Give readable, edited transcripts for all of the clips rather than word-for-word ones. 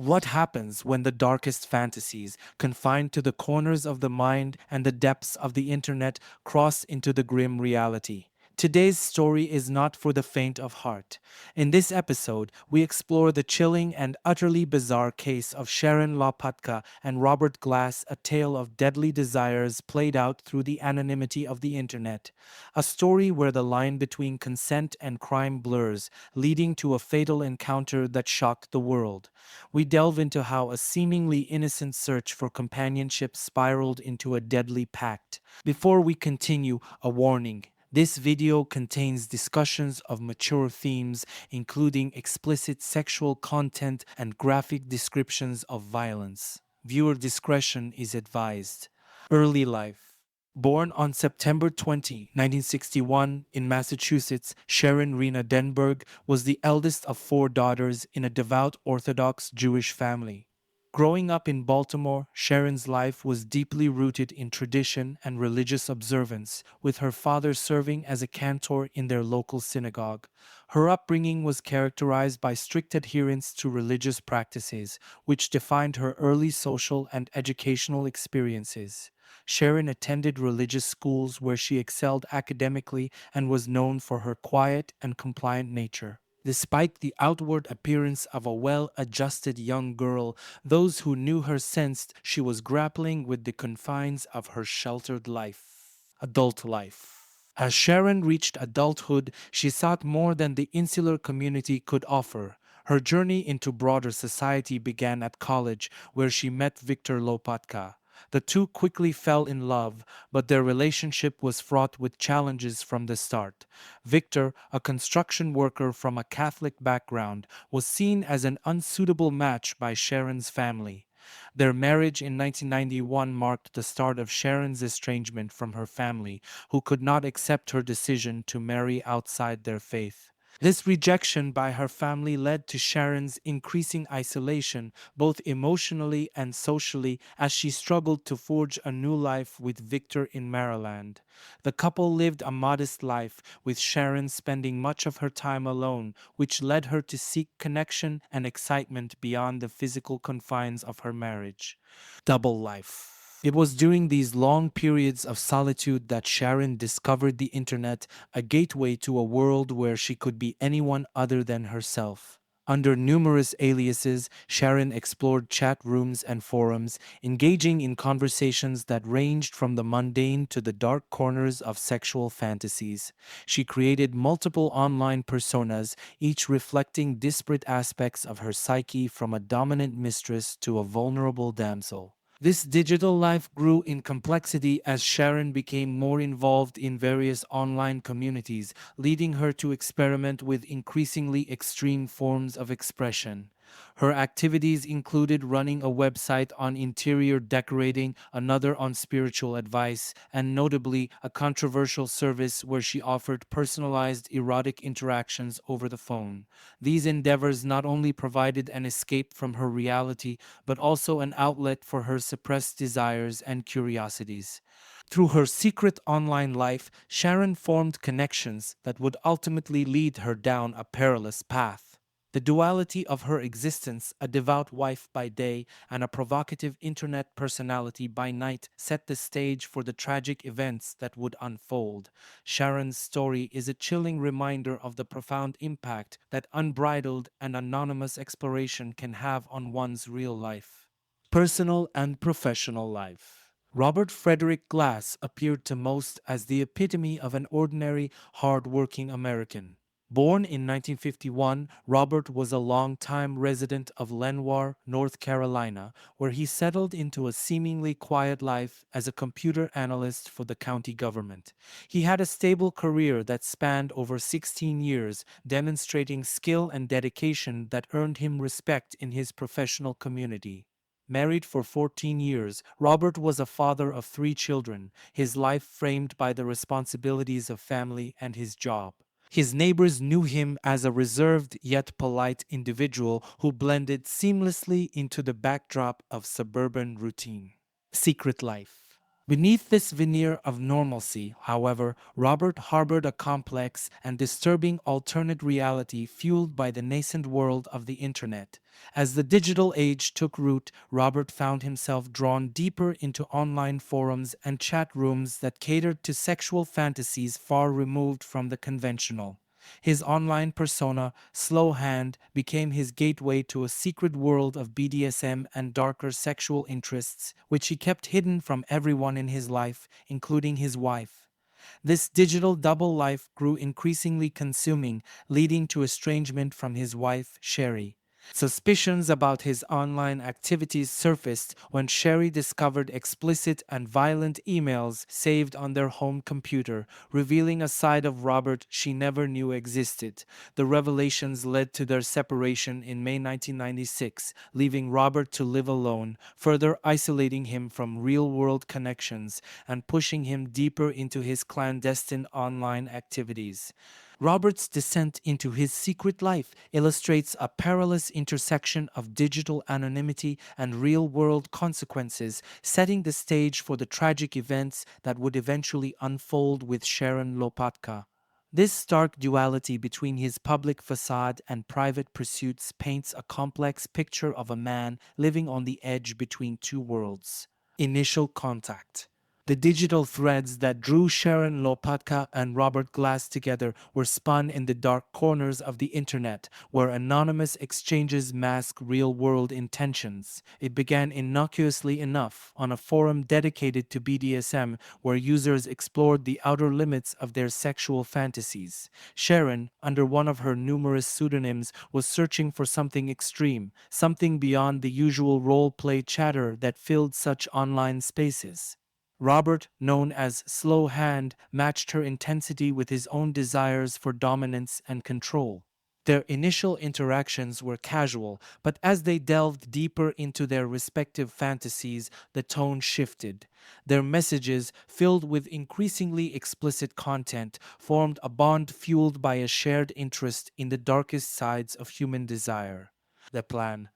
What happens when the darkest fantasies, confined to the corners of the mind and the depths of the internet, cross into the grim reality? Today's story is not for the faint of heart. In this episode, we explore the chilling and utterly bizarre case of Sharon Lopatka and Robert Glass, a tale of deadly desires played out through the anonymity of the internet. A story where the line between consent and crime blurs, leading to a fatal encounter that shocked the world. We delve into how a seemingly innocent search for companionship spiraled into a deadly pact. Before we continue, a warning. This video contains discussions of mature themes, including explicit sexual content and graphic descriptions of violence. Viewer discretion is advised. Early life. Born on September 20, 1961, in Massachusetts, Sharon Rena Denberg was the eldest of four daughters in a devout Orthodox Jewish family. Growing up in Baltimore, Sharon's life was deeply rooted in tradition and religious observance, with her father serving as a cantor in their local synagogue. Her upbringing was characterized by strict adherence to religious practices, which defined her early social and educational experiences. Sharon attended religious schools where she excelled academically and was known for her quiet and compliant nature. Despite the outward appearance of a well-adjusted young girl, those who knew her sensed she was grappling with the confines of her sheltered life. Adult life. As Sharon reached adulthood, she sought more than the insular community could offer. Her journey into broader society began at college, where she met Victor Lopatka. The two quickly fell in love, but their relationship was fraught with challenges from the start. Victor, a construction worker from a Catholic background, was seen as an unsuitable match by Sharon's family. Their marriage in 1991 marked the start of Sharon's estrangement from her family, who could not accept her decision to marry outside their faith. This rejection by her family led to Sharon's increasing isolation, both emotionally and socially, as she struggled to forge a new life with Victor in Maryland. The couple lived a modest life, with Sharon spending much of her time alone, which led her to seek connection and excitement beyond the physical confines of her marriage. Double life. It was during these long periods of solitude that Sharon discovered the internet, a gateway to a world where she could be anyone other than herself. Under numerous aliases, Sharon explored chat rooms and forums, engaging in conversations that ranged from the mundane to the dark corners of sexual fantasies. She created multiple online personas, each reflecting disparate aspects of her psyche, from a dominant mistress to a vulnerable damsel. This digital life grew in complexity as Sharon became more involved in various online communities, leading her to experiment with increasingly extreme forms of expression. Her activities included running a website on interior decorating, another on spiritual advice, and notably a controversial service where she offered personalized erotic interactions over the phone. These endeavors not only provided an escape from her reality, but also an outlet for her suppressed desires and curiosities. Through her secret online life, Sharon formed connections that would ultimately lead her down a perilous path. The duality of her existence, a devout wife by day and a provocative internet personality by night, set the stage for the tragic events that would unfold. Sharon's story is a chilling reminder of the profound impact that unbridled and anonymous exploration can have on one's real life. Personal and professional life. Robert Frederick Glass appeared to most as the epitome of an ordinary, hard-working American. Born in 1951, Robert was a long-time resident of Lenoir, North Carolina, where he settled into a seemingly quiet life as a computer analyst for the county government. He had a stable career that spanned over 16 years, demonstrating skill and dedication that earned him respect in his professional community. Married for 14 years, Robert was a father of three children, his life framed by the responsibilities of family and his job. His neighbors knew him as a reserved yet polite individual who blended seamlessly into the backdrop of suburban routine. Secret life. Beneath this veneer of normalcy, however, Robert harbored a complex and disturbing alternate reality fueled by the nascent world of the internet. As the digital age took root, Robert found himself drawn deeper into online forums and chat rooms that catered to sexual fantasies far removed from the conventional. His online persona, Slow Hand, became his gateway to a secret world of BDSM and darker sexual interests, which he kept hidden from everyone in his life, including his wife. This digital double life grew increasingly consuming, leading to estrangement from his wife, Sherry. Suspicions about his online activities surfaced when Sherry discovered explicit and violent emails saved on their home computer, revealing a side of Robert she never knew existed. The revelations led to their separation in May 1996, leaving Robert to live alone, further isolating him from real world connections and pushing him deeper into his clandestine online activities. Robert's descent into his secret life illustrates a perilous intersection of digital anonymity and real world consequences, setting the stage for the tragic events that would eventually unfold with Sharon Lopatka. This stark duality between his public facade and private pursuits paints a complex picture of a man living on the edge between two worlds. Initial contact. The digital threads that drew Sharon Lopatka and Robert Glass together were spun in the dark corners of the internet, where anonymous exchanges mask real-world intentions. It began innocuously enough on a forum dedicated to BDSM, where users explored the outer limits of their sexual fantasies. Sharon, under one of her numerous pseudonyms, was searching for something extreme, something beyond the usual role-play chatter that filled such online spaces. Robert, known as Slow Hand, matched her intensity with his own desires for dominance and control. Their initial interactions were casual, but as they delved deeper into their respective fantasies, the tone shifted. Their messages, filled with increasingly explicit content, formed a bond fueled by a shared interest in the darkest sides of human desire. The plan.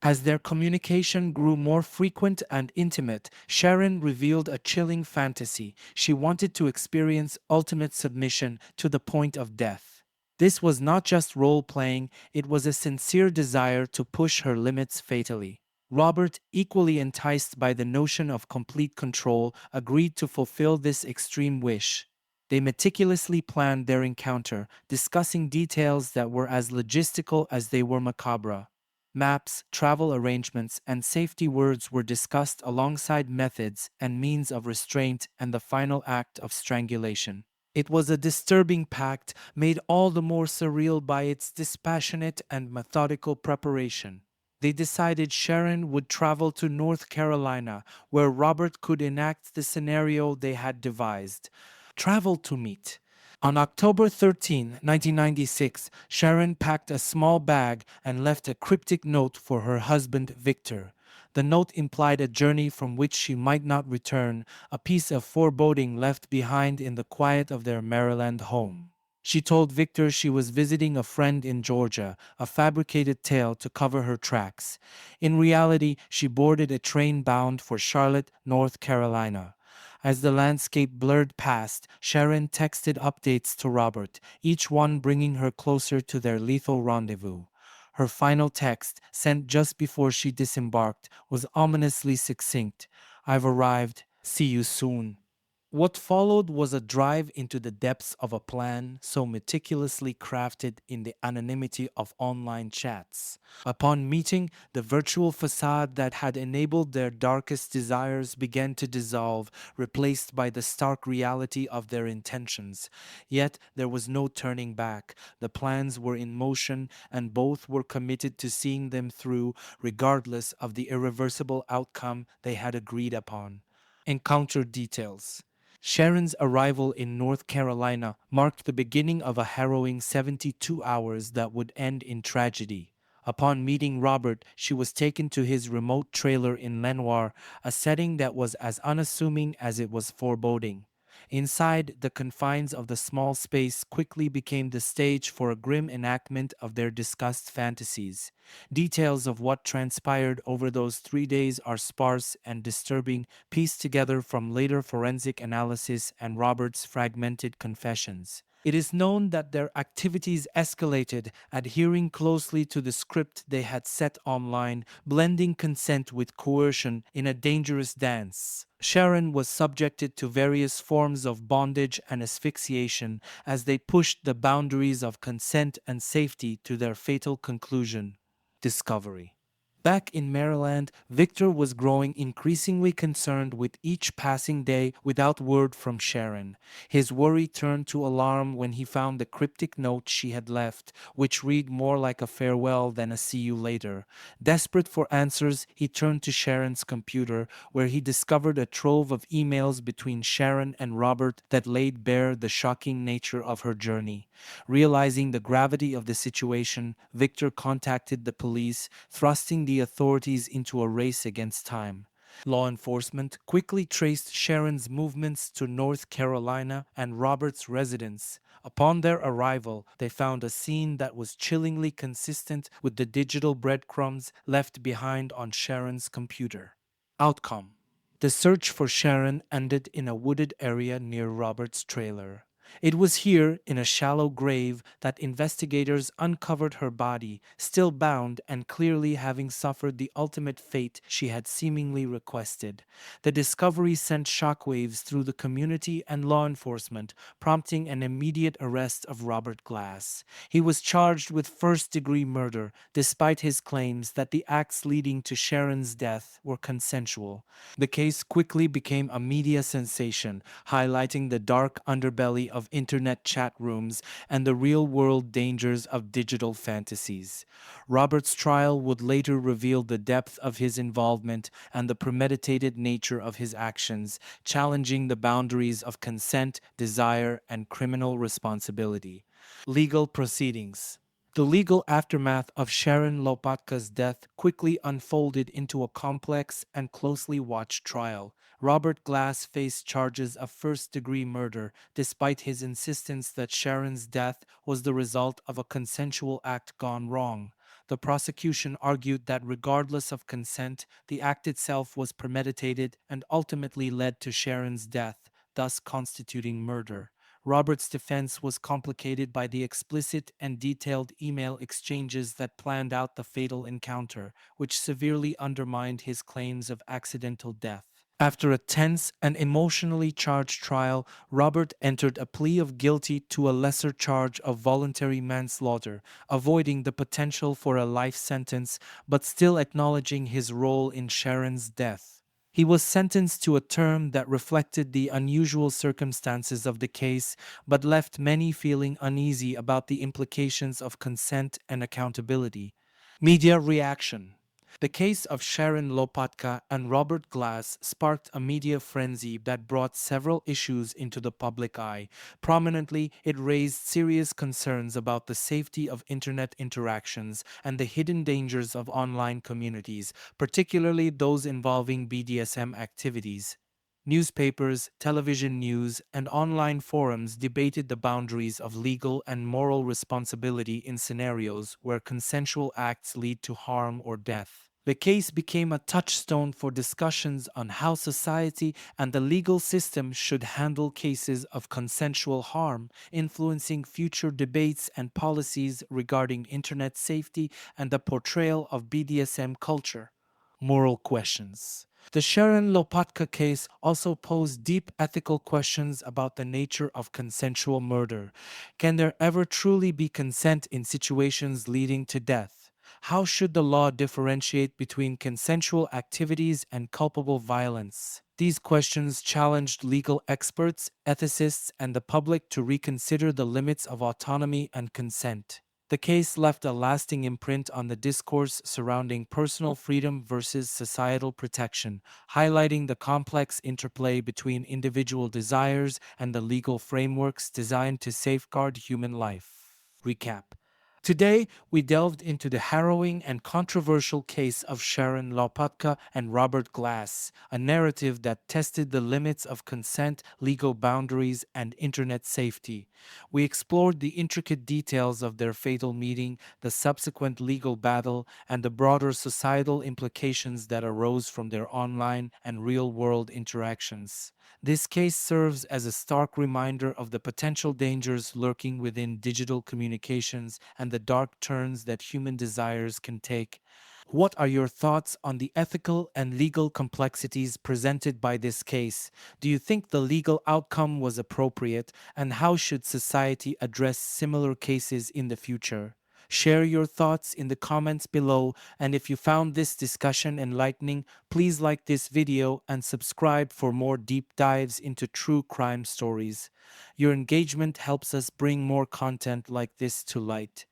As their communication grew more frequent and intimate, Sharon revealed a chilling fantasy. She wanted to experience ultimate submission to the point of death. This was not just role playing, it was a sincere desire to push her limits fatally. Robert, equally enticed by the notion of complete control, agreed to fulfill this extreme wish. They meticulously planned their encounter, discussing details that were as logistical as they were macabre. Maps, travel arrangements, and safety words were discussed alongside methods and means of restraint and the final act of strangulation. It was a disturbing pact made all the more surreal by its dispassionate and methodical preparation. They decided Sharon would travel to North Carolina, where Robert could enact the scenario they had devised. Travel to meet. On October 13, 1996, Sharon packed a small bag and left a cryptic note for her husband, Victor. The note implied a journey from which she might not return, a piece of foreboding left behind in the quiet of their Maryland home. She told Victor she was visiting a friend in Georgia, a fabricated tale to cover her tracks. In reality, she boarded a train bound for Charlotte, North Carolina. As the landscape blurred past, Sharon texted updates to Robert, each one bringing her closer to their lethal rendezvous. Her final text, sent just before she disembarked, was ominously succinct. "I've arrived. See you soon." What followed was a drive into the depths of a plan so meticulously crafted in the anonymity of online chats. Upon meeting, the virtual facade that had enabled their darkest desires began to dissolve, replaced by the stark reality of their intentions. Yet there was no turning back. The plans were in motion, and both were committed to seeing them through, regardless of the irreversible outcome they had agreed upon. Encounter details. Sharon's arrival in North Carolina marked the beginning of a harrowing 72 hours that would end in tragedy. Upon meeting Robert, she was taken to his remote trailer in Lenoir, a setting that was as unassuming as it was foreboding. Inside, the confines of the small space quickly became the stage for a grim enactment of their discussed fantasies. Details of what transpired over those 3 days are sparse and disturbing, pieced together from later forensic analysis and Robert's fragmented confessions. It is known that their activities escalated, adhering closely to the script they had set online, blending consent with coercion in a dangerous dance. Sharon was subjected to various forms of bondage and asphyxiation as they pushed the boundaries of consent and safety to their fatal conclusion: discovery. Back in Maryland, Victor was growing increasingly concerned with each passing day without word from Sharon. His worry turned to alarm when he found the cryptic note she had left, which read more like a farewell than a see you later. Desperate for answers, he turned to Sharon's computer, where he discovered a trove of emails between Sharon and Robert that laid bare the shocking nature of her journey. Realizing the gravity of the situation, Victor contacted the police, thrusting the authorities into a race against time. Law enforcement quickly traced Sharon's movements to North Carolina and Robert's residence. Upon their arrival, they found a scene that was chillingly consistent with the digital breadcrumbs left behind on Sharon's computer. Outcome: the search for Sharon ended in a wooded area near Robert's trailer. It was here, in a shallow grave, that investigators uncovered her body, still bound and clearly having suffered the ultimate fate she had seemingly requested. The discovery sent shockwaves through the community and law enforcement, prompting an immediate arrest of Robert Glass. He was charged with first-degree murder, despite his claims that the acts leading to Sharon's death were consensual. The case quickly became a media sensation, highlighting the dark underbelly of internet chat rooms and the real-world dangers of digital fantasies. Robert's trial would later reveal the depth of his involvement and the premeditated nature of his actions, challenging the boundaries of consent, desire, and criminal responsibility. Legal proceedings. The legal aftermath of Sharon Lopatka's death quickly unfolded into a complex and closely watched trial. Robert Glass faced charges of first-degree murder, despite his insistence that Sharon's death was the result of a consensual act gone wrong. The prosecution argued that regardless of consent, the act itself was premeditated and ultimately led to Sharon's death, thus constituting murder. Robert's defense was complicated by the explicit and detailed email exchanges that planned out the fatal encounter, which severely undermined his claims of accidental death. After a tense and emotionally charged trial, Robert entered a plea of guilty to a lesser charge of voluntary manslaughter, avoiding the potential for a life sentence but still acknowledging his role in Sharon's death. He was sentenced to a term that reflected the unusual circumstances of the case, but left many feeling uneasy about the implications of consent and accountability. Media reaction. The case of Sharon Lopatka and Robert Glass sparked a media frenzy that brought several issues into the public eye. Prominently, it raised serious concerns about the safety of internet interactions and the hidden dangers of online communities, particularly those involving BDSM activities. Newspapers, television news, and online forums debated the boundaries of legal and moral responsibility in scenarios where consensual acts lead to harm or death. The case became a touchstone for discussions on how society and the legal system should handle cases of consensual harm, influencing future debates and policies regarding internet safety and the portrayal of BDSM culture. Moral questions. The Sharon Lopatka case also posed deep ethical questions about the nature of consensual murder. Can there ever truly be consent in situations leading to death? How should the law differentiate between consensual activities and culpable violence? These questions challenged legal experts, ethicists, and the public to reconsider the limits of autonomy and consent. The case left a lasting imprint on the discourse surrounding personal freedom versus societal protection, highlighting the complex interplay between individual desires and the legal frameworks designed to safeguard human life. Recap. Today, we delved into the harrowing and controversial case of Sharon Lopatka and Robert Glass, a narrative that tested the limits of consent, legal boundaries, and internet safety. We explored the intricate details of their fatal meeting, the subsequent legal battle, and the broader societal implications that arose from their online and real world interactions. This case serves as a stark reminder of the potential dangers lurking within digital communications and the dark turns that human desires can take. What are your thoughts on the ethical and legal complexities presented by this case? Do you think the legal outcome was appropriate, and how should society address similar cases in the future? Share your thoughts in the comments below, and if you found this discussion enlightening, please like this video and subscribe for more deep dives into true crime stories. Your engagement helps us bring more content like this to light.